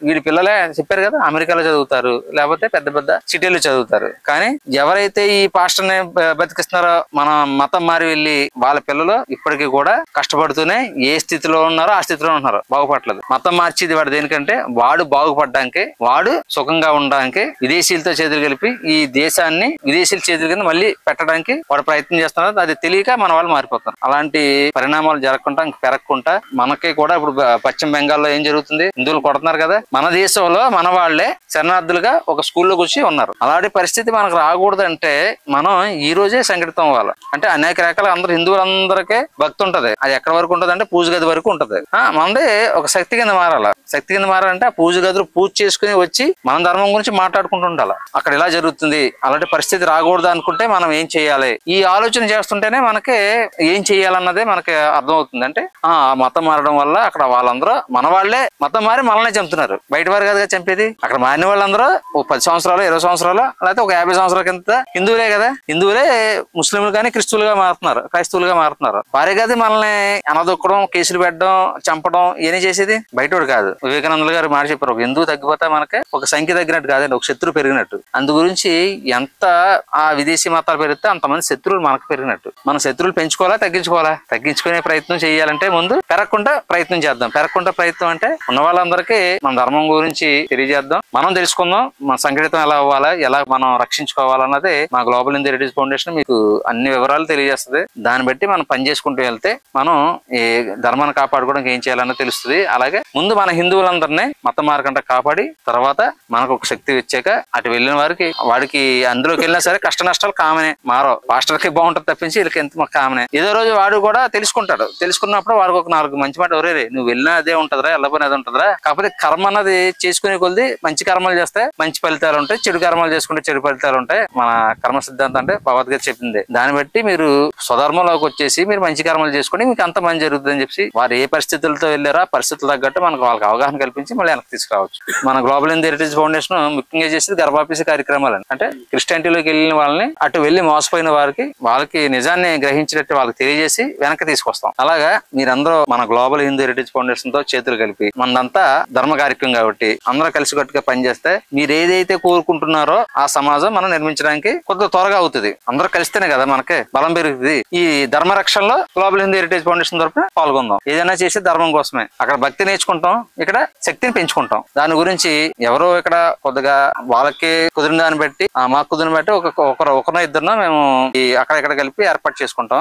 వీడి పిల్లలే చెప్పారు కదా, అమెరికాలో చదువుతారు, లేకపోతే పెద్ద పెద్ద సిటీలో చదువుతారు. కానీ ఎవరైతే ఈ పాస్టర్ ని బతికిస్తున్నారో, మన మతం మారి వెళ్ళి వాళ్ళ పిల్లలు ఇప్పటికీ కూడా కష్టపడుతూనే ఏ స్థితిలో ఉన్నారో ఆ స్థితిలో ఉన్నారు, బాగుపడలేదు. మతం మార్చేది వాడు దేనికంటే వాడు బాగుపడడానికి, వాడు సుఖంగా ఉండడానికి విదేశీలతో చేతులు కలిపి ఈ దేశాన్ని విదేశీల చేతుల కింద మళ్ళీ పెట్టడానికి వాడు ప్రయత్నం చేస్తున్నారు. అది తెలియక మన వాళ్ళు మారిపోతారు. అలాంటి పరిణామాలు జరగకుండా పెరగకుండా మనకి కూడా ఇప్పుడు పశ్చిమ బెంగాల్లో ఏం జరుగుతుంది, హిందువులు కొడుతున్నారు కదా, మన దేశంలో మన వాళ్లే శరణార్థులుగా ఒక స్కూల్లో కూర్చి ఉన్నారు. అలాంటి పరిస్థితి మనకు రాకూడదంటే మనం ఈ రోజే సంఘటితం అవ్వాలి. అంటే అనేక రకాల అందరు హిందువులందరికీ భక్తి ఉంటది. అది ఎక్కడి వరకు ఉంటది అంటే పూజ గది వరకు ఉంటది. మనది ఒక శక్తి కింద మారాల. శక్తి కింద మారాలంటే ఆ పూజ గదులు పూజ చేసుకుని వచ్చి మన ధర్మం గురించి మాట్లాడుకుంటూ ఉండాలి. అక్కడ ఇలా జరుగుతుంది, అలాంటి పరిస్థితి రాకూడదు అనుకుంటే మనం ఏం చేయాలి, ఈ ఆలోచన చేస్తుంటేనే మనకి ఏం చేయాలన్నదే మనకి అర్థమవుతుంది. అంటే మతం మారడం వల్ల అక్కడ వాళ్ళందరూ మన వాళ్లే మతం మారి మనల్ని చంపుతున్నారు. బయట వారు కదా చంపేది. అక్కడ మారిన వాళ్ళందరూ 10 సంవత్సరాలు 20 సంవత్సరాలు లేకపోతే ఒక 50 సంవత్సరాల కింద హిందువులే కదా, హిందువులే ముస్లింలు కానీ క్రిస్తువులుగా మారుతున్నారు, క్రైస్తవులుగా మారుతున్నారు. వారే కదా మనల్ని అనదొక్కడం, కేసులు పెట్టడం, చంపడం ఇవన్నీ చేసేది. బయటోడు కాదు. వివేకానందులు గారు మాట చెప్పారు, ఒక హిందువు తగ్గిపోతే మనకి ఒక సంఖ్య తగ్గినట్టు కాదండి, ఒక శత్రువు పెరిగినట్టు. అందు గురించి ఎంత ఆ విదేశీ మతాలు పెరిగితే అంతమంది శత్రువులు మనకు పెరిగినట్టు. మన శత్రువులు పెంచుకోవాలా తగ్గించుకోవాలా? తగ్గించుకునే ప్రయత్నం చేయాలంటే ముందు పెరగకుండా ప్రయత్నం చేద్దాం. పెరగకుండా ప్రయత్నం అంటే ఉన్న వాళ్ళందరికీ మన ధర్మం గురించి తెలియజేద్దాం, మనం తెలుసుకుందాం, మన సంఘటితం ఎలా అవ్వాలా, ఎలా మనం రక్షించుకోవాలన్నది మా గ్లోబల్ ఇండియా హెరిటేజ్ ఫౌండేషన్ మీకు అన్ని వివరాలు తెలియజేస్తుంది. దాన్ని బట్టి మనం పనిచేసుకుంటూ వెళ్తే మనం ఈ ధర్మాన్ని కాపాడుకోవడానికి ఏం చేయాలన్నది తెలుస్తుంది. అలాగే ముందు మన హిందువులందరినీ మతం మారకుండా కాపాడి తర్వాత మనకు ఒక శక్తి వచ్చాక అటు వెళ్ళిన వాడికి అందులోకి వెళ్ళినా సరే కష్ట నష్టాలు కామనే, మారో. పాస్టర్ కి బాగుంటుంది తప్పించి వీళ్ళకి ఎంత కామనే. ఏదో రోజు వాడు కూడా తెలుసుకుంటాడు. తెలుసుకున్నప్పుడు వాడికి ఒక 4 మంచి మాట, ఒరే నువ్వు వెళ్ళినా అదే ఉంటదిరా, వెళ్ళబోయినా అదే ఉంటదిరా. కాకపోతే కర్మ అన్నది చేసుకునే కొద్ది మంచి కర్మలు చేస్తే మంచి ఫలితాలు ఉంటాయి, చెడు కర్మలు చేసుకుంటే చెడు ఫలితాలు ఉంటాయి. మన కర్మ సిద్ధాంతం అంటే భగవద్గీత చెప్పింది. దాన్ని బట్టి మీరు స్వధర్మంలోకి వచ్చేసి మీరు మంచి కర్మలు చేసుకుని మీకు అంత మంచి జరుగుతుంది అని చెప్పి వారు ఏ పరిస్థితులతో వెళ్ళారో ఆ పరిస్థితులు తగ్గట్టు మనకు వాళ్ళకి అవగాహన కల్పించి మళ్ళీ వెనక్కి తీసుకురావచ్చు. మన గ్లోబల్ ఇండియా హెరిటేజ్ ఫౌండేషన్ ముఖ్యంగా చేసేది గర్భాఫీసీ కార్యక్రమాలు. అంటే క్రిస్టియానిటీలోకి వెళ్ళిన వాళ్ళని, అటు వెళ్ళి మోసపోయిన వాళ్ళకి నిజాన్ని గ్రహించినట్టు వాళ్ళకి తెలియజేసి వెనక్కి తీసుకొస్తాం. అలాగా మీరందరూ మన గ్లోబల్ హిందూ హెరిటేజ్ ఫౌండేషన్ తో చేతులు కలిపి మనదంతా ధర్మ కార్యక్రమం కాబట్టి అందరూ కలిసికట్టుగా పనిచేస్తే మీరు ఏదైతే కోరుకుంటున్నారో ఆ సమాజం మనం నిర్మించడానికి కొంత త్వరగా అవుతుంది. అందరూ కలిస్తేనే కదా మనకి బలం పెరుగుతుంది. ఈ ధర్మ రక్షణలో గ్లోబల్ హిందూ హెరిటేజ్ ఫౌండేషన్ తరఫున పాల్గొందాం. ఏదైనా చేసే ధర్మం కోసమే. అక్కడ భక్తి నేర్చుకుంటాం, ఇక్కడ శక్తిని పెంచుకుంటాం. దాని గురించి ఎవరో ఇక్కడ కొద్దిగా వాళ్ళకి కుదిరిన దాన్ని బట్టి మాకు కుదిరిన బట్టి ఒకరినో ఇద్దరినో మేము అక్కడ కలిపి ఏర్పాటు చేసుకుంటాం.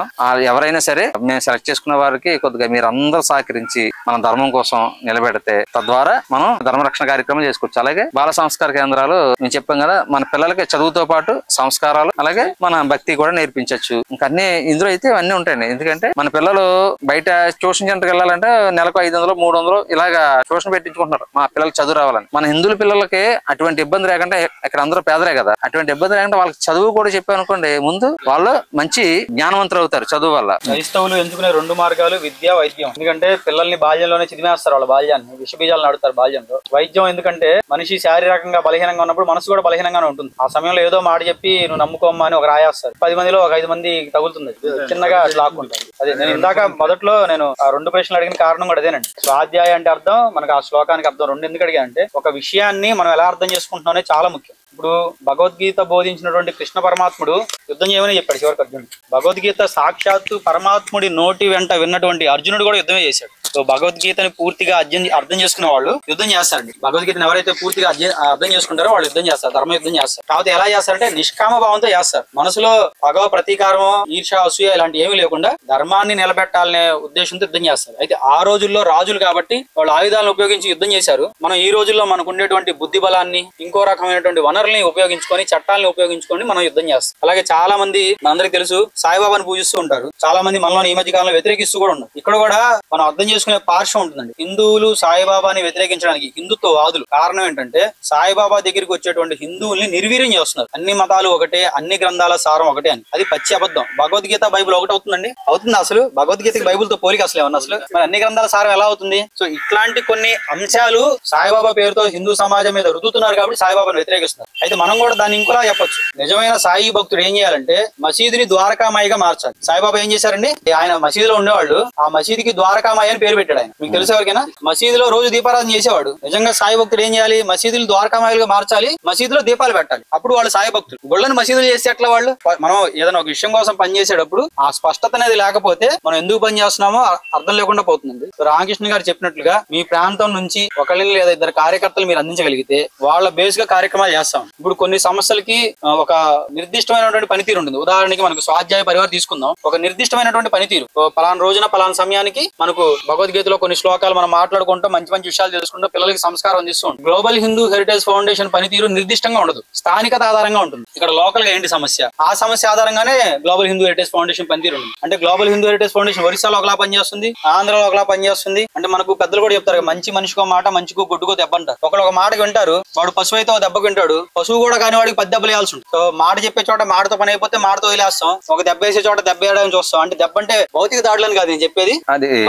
ఎవరైనా సరే మేము సెలెక్ట్ చేసుకున్న వారికి కొద్దిగా మీరు అందరూ సహకరించి మన ధర్మం కోసం నిలబెడితే తద్వారా మనం ధర్మ రక్షణ కార్యక్రమం చేసుకోవచ్చు. అలాగే బాల సంస్కార కేంద్రాలు మేము చెప్పాం కదా, మన పిల్లలకి చదువుతో పాటు సంస్కారాలు అలాగే మన భక్తి కూడా నేర్పించవచ్చు. ఇంకా అన్ని ఇందులో అయితే ఇవన్నీ ఉంటాయండి. ఎందుకంటే మన పిల్లలు బయట ట్యూషన్ సెంటర్కి వెళ్ళాలంటే నెలకు 500 300 ఇలాగా ట్యూషన్ పెట్టించుకుంటున్నారు మా పిల్లలకి చదువు రావాలని. మన హిందువుల పిల్లలకి అటువంటి ఇబ్బంది లేకుండా, ఇక్కడ అందరూ పేదలే కదా, అటువంటి ఇబ్బంది లేకుండా వాళ్ళకి చదువు కూడా చెప్పామనుకోండి ముందు వాళ్ళు మంచి జ్ఞానవంతులు అవుతారు చదువు వల్ల. క్రైస్తవులు ఎంచుకునే 2 మార్గాలు విద్య, వైద్యం. ఎందుకంటే పిల్లల్ని బాల్యంలోనే చిదిమేస్తారు, వాళ్ళ బాల్యాన్ని విషబీజాలు నడుతారు బాల్యంలో. వైద్యం ఎందుకంటే మనిషి శారీరకంగా బలహీనంగా ఉన్నప్పుడు మనసు కూడా బలహీనంగానే ఉంటుంది. ఆ సమయంలో ఏదో మాట చెప్పి నువ్వు నమ్ముకోమ్మా అని ఒక రాయేస్తారు. 10 మందిలో ఒక 4-5 మంది తగులుతుంది, చిన్నగా లాక్కుంటారు. అదే నేను ఇందాక మొదట్లో నేను ఆ 2 ప్రశ్నలు అడిగిన కారణం కూడా అదేనండి. స్వాధ్యాయ అంటే అర్థం, మనకు ఆ శ్లోకానికి అర్థం 2 ఎందుకు అడిగానంటే ఒక విషయాన్ని మనం ఎలా అర్థం చేసుకుంటున్నాం అనేది చాలా ముఖ్యం. ఇప్పుడు భగవద్గీత బోధించినటువంటి కృష్ణ పరమాత్ముడు యుద్ధం చేయమని చెప్పాడు చివరికి అర్జునుడు. భగవద్గీత సాక్షాత్తు పరమాత్ముడి నోటి వెంట విన్నటువంటి అర్జునుడు కూడా యుద్ధమే చేశాడు. సో భగవద్గీతని పూర్తిగా అర్థం చేసుకున్న వాళ్ళు యుద్ధం చేస్తారండి. భగవద్గీతను ఎవరైతే పూర్తిగా అర్థం చేసుకుంటారో వాళ్ళు యుద్ధం చేస్తారు, ధర్మ యుద్ధం చేస్తారు. కాకపోతే ఎలా చేస్తారంటే నిష్కామ భావంతో చేస్తారు. మనసులో భగవ ప్రతీకారం, ఈర్ష, అసూయ ఇలాంటి ఏమీ లేకుండా ధర్మాన్ని నిలబెట్టాలనే ఉద్దేశంతో యుద్ధం చేస్తారు. అయితే ఆ రోజుల్లో రాజులు కాబట్టి వాళ్ళు ఆయుధాలను ఉపయోగించి యుద్ధం చేశారు. మనం ఈ రోజుల్లో మనకు ఉండేటువంటి బుద్ధి బలాన్ని, ఇంకో రకమైనటువంటి వనరుల్ని ఉపయోగించుకొని, చట్టాలను ఉపయోగించుకొని మనం యుద్ధం చేస్తాం. అలాగే చాలా మంది మనందరికీ తెలుసు సాయిబాబాని పూజిస్తూ ఉంటారు. చాలా మంది మనలో ఈ మధ్య కాలంలో వ్యతిరేకిస్తూ కూడా ఉన్నారు. ఇక్కడ కూడా మనం అర్థం చేసుకునే పార్శ్వం ఉంటుందండి. హిందువులు సాయిబాబాని వ్యతిరేకించడానికి హిందుత్వవాదులు కారణం ఏంటంటే సాయిబాబా దగ్గరికి వచ్చేటువంటి హిందువుల్ని నిర్వీర్యం చేస్తున్నారు. అన్ని మతాలు ఒకటే, అన్ని గ్రంథాల సారం ఒకటే అని. అది పచ్చి అబద్ధం. భగవద్గీత బైబుల్ ఒకటి అవుతుందండి? అవుతుంది అసలు? భగవద్గీతకి బైబుల్ తో పోలిక అసలు ఏమన్నా అసలు? మరి అన్ని గ్రంథాల సారం ఎలా అవుతుంది? సో ఇట్లాంటి కొన్ని అంశాలు సాయిబాబా పేరుతో హిందూ సమాజం మీద రుద్దుతున్నారు కాబట్టి సాయిబాబాను వ్యతిరేకిస్తున్నారు. అయితే మనం కూడా దాన్ని ఇంకోలా చెప్పొచ్చు. నిజమైన సాయి భక్తుడు ఏం చేయాలంటే మసీదుని ద్వారకామాయిగా మార్చాలి. సాయిబాబా ఏం చేశారండి, ఆయన మసీదులో ఉండేవాళ్ళు, ఆ మసీదుకి ద్వారకామాయి అని పేరు పెట్టాడు ఆయన. మీకు తెలుసు ఎవరికైనా? మసీదులో రోజు దీపారాధన చేసేవాడు. నిజంగా సాయి భక్తుడు ఏం చేయాలి, మసీదులు ద్వారకామాయిలుగా మార్చాలి, మసీదులో దీపాలు పెట్టాలి. అప్పుడు వాళ్ళు సాయి భక్తులు. గుళ్ళని మసీదులు చేస్తే ఎట్లా వాళ్ళు? మనం ఏదైనా ఒక విషయం కోసం పనిచేసేటప్పుడు ఆ స్పష్టత అనేది లేకపోతే మనం ఎందుకు పని చేస్తున్నామో అర్థం లేకుండా పోతుందండి. రామకృష్ణ గారు చెప్పినట్లుగా మీ ప్రాంతం నుంచి ఒకళ్ళని లేదా 2 కార్యకర్తలు మీరు అందించగలిగితే వాళ్ళ బేస్ గా కార్యక్రమాలు చేస్తాం. ఇప్పుడు కొన్ని సమస్యలకి ఒక నిర్దిష్టమైనటువంటి పనితీరు ఉంటుంది. ఉదాహరణకి మనకు స్వాధ్యాయ పరివారం తీసుకుందాం. ఒక నిర్దిష్టమైనటువంటి పనితీరు, పలానా రోజున పలానా సమయానికి మనకు భగవద్గీతలో కొన్ని శ్లోకాలు మనం మాట్లాడుకుంటాం, మంచి మంచి విషయాలు తెలుసుకుంటాం, పిల్లలకి సంస్కారం అందిస్తూ ఉంటాం. గ్లోబల్ హిందూ హెరిటేజ్ ఫౌండేషన్ పనితీరు నిర్దిష్టంగా ఉండదు, స్థానికత ఆధారంగా ఉంటుంది. ఇక్కడ లోకల్ గా ఏంటి సమస్య, ఆ సమస్య ఆధారంగానే గ్లోబల్ హిందూ హెరిటేజ్ ఫౌండేషన్ పనితీరు ఉంటుంది. అంటే గ్లోబల్ హిందూ హెరిటేజ్ ఫౌండేషన్ ఒరిస్సాలో ఒకలా పనిచేస్తుంది, ఆంధ్రలో ఒకలా పనిచేస్తుంది. అంటే మనకు పెద్దలు కూడా చెప్తారు, మంచి మనిషికో మాట, మంచికో గుడ్డుకో దెబ్బ అంటారు. ఒక మాటకి వింటారు, వాడు పశువు అయితే దెబ్బకు వింటాడు, పశువు కూడా కాని వాడికి 10 దెబ్బలు వేయాల్సి ఉంటుంది. సో మాట చెప్పే చోట మాటతో పని అయిపోతే మాటతో వదిలేస్తాం, ఒక దెబ్బ వేసే చోట దెబ్బ వేయడానికి చూస్తాం. అంటే దెబ్బ అంటే భౌతిక దాడులని కాదు నేను చెప్పేది,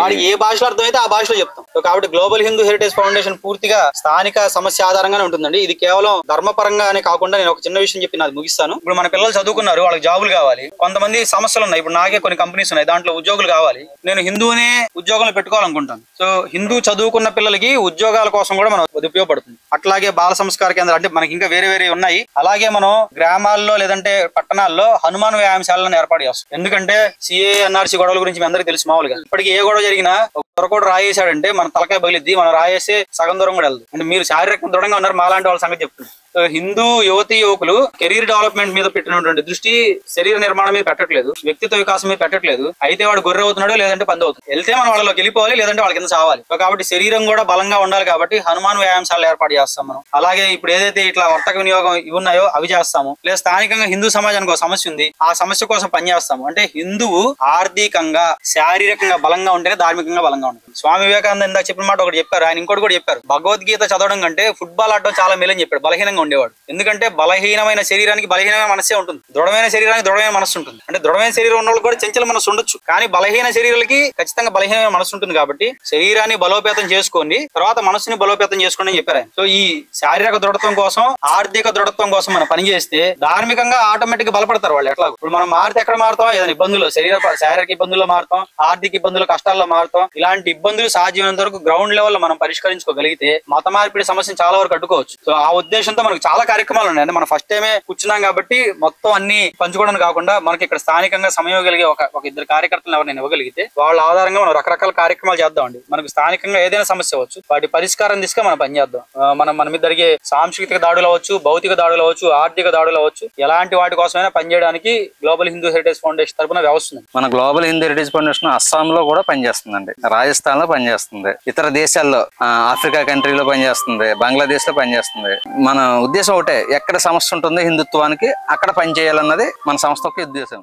వాడికి ఏ భాషలో అర్థమైతే ఆ భాషలో చెప్తాం. సో కాబట్టి గ్లోబల్ హిందూ హెరిటేజ్ ఫౌండేషన్ పూర్తిగా స్థానిక సమస్య ఆధారంగానే ఉంటుందండి. ఇది కేవలం ధర్మపరంగానే కాకుండా నేను ఒక చిన్న విషయం చెప్పి నాది ముగిస్తాను. ఇప్పుడు మన పిల్లలు చదువుకున్నారు, వాళ్ళకి జాబులు కావాలి, కొంతమంది సమస్యలు ఉన్నాయి. ఇప్పుడు నాకే కొన్ని కంపెనీస్ ఉన్నాయి, దాంట్లో ఉద్యోగులు కావాలి. నేను హిందూనే ఉద్యోగంలో పెట్టుకోవాలనుకుంటాను. సో హిందూ చదువుకున్న పిల్లలకి ఉద్యోగాల కోసం కూడా మనం ఉపయోగపడుతుంది. అట్లాగే బాల సంస్కార కేంద్రం, అంటే మనకి ఇంకా వేరే వేరే ఉన్నాయి. అలాగే మనం గ్రామాల్లో లేదంటే పట్టణాల్లో హనుమాన్ వ్యాయామశాలను ఏర్పాటు చేస్తాం. ఎందుకంటే సిఏ ఎన్ఆర్సీ గొడవల గురించి మీ అందరికీ తెలుసు. మామూలుగా ఇప్పటికి ఏ గొడవ జరిగినా ఒకరు రాయేసాడంటే మన తలకాయ పగిలిద్ది, మనం రాయేసే సగం దూరం కూడా వెళ్దు. అంటే మీరు శారీరక దృఢంగా ఉన్నారు, మాలాంటి వాళ్ళ సంగతి చెప్తుంది. హిందూ యువతి యువకులు కెరీర్ డెవలప్మెంట్ మీద పెట్టినటువంటి దృష్టి శరీర నిర్మాణం మీద పెట్టట్లేదు, వ్యక్తిత్వ వికాసం మీద పెట్టట్లేదు. అయితే వాడు గొర్రె అవుతున్నాడు, లేదంటే పంది అవుతుంది. వెళ్తే మనం వాళ్ళలోకి వెళ్ళిపోవాలి, లేదంటే వాళ్ళ కింద చావాలి. కాబట్టి శరీరం కూడా బలంగా ఉండాలి కాబట్టి హనుమాన్ వ్యాయామశాలను ఏర్పాటు చేస్తాం మనం. అలాగే ఇప్పుడు ఏదైతే ఇట్లా వర్తక వినియోగం ఇవి ఉన్నాయో అవి చేస్తాము. లేదా స్థానికంగా హిందూ సమాజానికి ఒక సమస్య ఉంది, ఆ సమస్య కోసం పనిచేస్తాము. అంటే హిందువు ఆర్థికంగా శారీరకంగా బలంగా ఉంటేనే ధార్మికంగా బలంగా ఉంటుంది. స్వామి వివేకానంద ఇందాక చెప్పిన మాట ఒకటి చెప్పారు, ఆయన ఇంకోటి కూడా చెప్పారు. భగవద్గీత చదవడం కంటే ఫుట్బాల్ ఆడడం చాలా మేలని చెప్పాడు. బలహీనంగా ఉండేవాడు. ఎందుకంటే బలహీనమైన శరీరానికి బలహీనమైన మనస్సే ఉంటుంది, దృఢమైన శరీరానికి దృఢమైన మనస్సు ఉంటుంది. అంటే దృఢమైన శరీరం ఉన్న వాళ్ళు కూడా చంచల మనస్సు ఉండొచ్చు, కానీ బలహీన శరీరాలకి ఖచ్చితంగా బలహీనమైన మనస్సు ఉంటుంది. కాబట్టి శరీరాన్ని బలోపేతం చేసుకోండి, తర్వాత మనస్సుని బలోపేతం చేసుకోండి అని చెప్పారు ఆయన. సో ఈ శారీరక దృఢత్వం కోసం, ఆర్థిక దృఢత్వం కోసం మనం పని చేస్తే ధార్మికంగా ఆటోమేటిక్ గా బలపడతారు వాళ్ళు. ఎట్లా ఇప్పుడు మనం మారితే ఎక్కడ మారుతాం, ఏదైనా ఇబ్బందులు, శారీరక ఇబ్బందుల్లో మారుతాం, ఆర్థిక ఇబ్బందులు, కష్టాల్లో మారుతాం. ఇలాంటి ఇబ్బందులు సాధ్యమైనంత వరకు గ్రౌండ్ లెవెల్ లో మనం పరిష్కరించుకోగలిగితే మత మార్పిడి సమస్యను చాలా వరకు అడ్డుకోవచ్చు. సో ఆ ఉద్దేశంతో మనకు చాలా కార్యక్రమాలు ఉన్నాయి. అంటే మనం ఫస్ట్ టైమే కూర్చున్నాం కాబట్టి మొత్తం అన్ని పంచుకోవడం కాకుండా మనకి ఇక్కడ స్థానికంగా సమయం కలిగే ఒక 2 కార్యకర్తలు ఎవరైనా ఇవ్వగలిగితే వాళ్ళ ఆధారంగా మనం రకరకాల కార్యక్రమాలు చేద్దామండి. మనకు స్థానికంగా ఏదైనా సమస్య అవ్వచ్చు, వాటి పరిష్కారం తీసుకొని మనం పనిచేద్దాం. మన మీద జరిగే సాంస్కృతిక దాడులు అవ్వచ్చు, భౌతిక దాడులు అవ్వచ్చు, ఆర్థిక దాడులు అవ్వచ్చు, ఎలాంటి వాటి కోసమైనా పనిచేయడానికి గ్లోబల్ హిందూ హెరిటేజ్ ఫౌండేషన్ తరపున వ్యవస్థ ఉంది. మన గ్లోబల్ హిందూ హెరిటేజ్ ఫౌండేషన్ అస్సాంలో కూడా పనిచేస్తుందండి, రాజస్థాన్ లో పనిచేస్తుంది, ఇతర దేశాల్లో ఆఫ్రికా కంట్రీలో పనిచేస్తుంది, బంగ్లాదేశ్ లో పనిచేస్తుంది. మన ఉద్దేశం ఒకటే, ఎక్కడ సమస్య ఉంటుందో హిందుత్వానికి అక్కడ పనిచేయాలన్నది మన సంస్థ యొక్క ఉద్దేశం.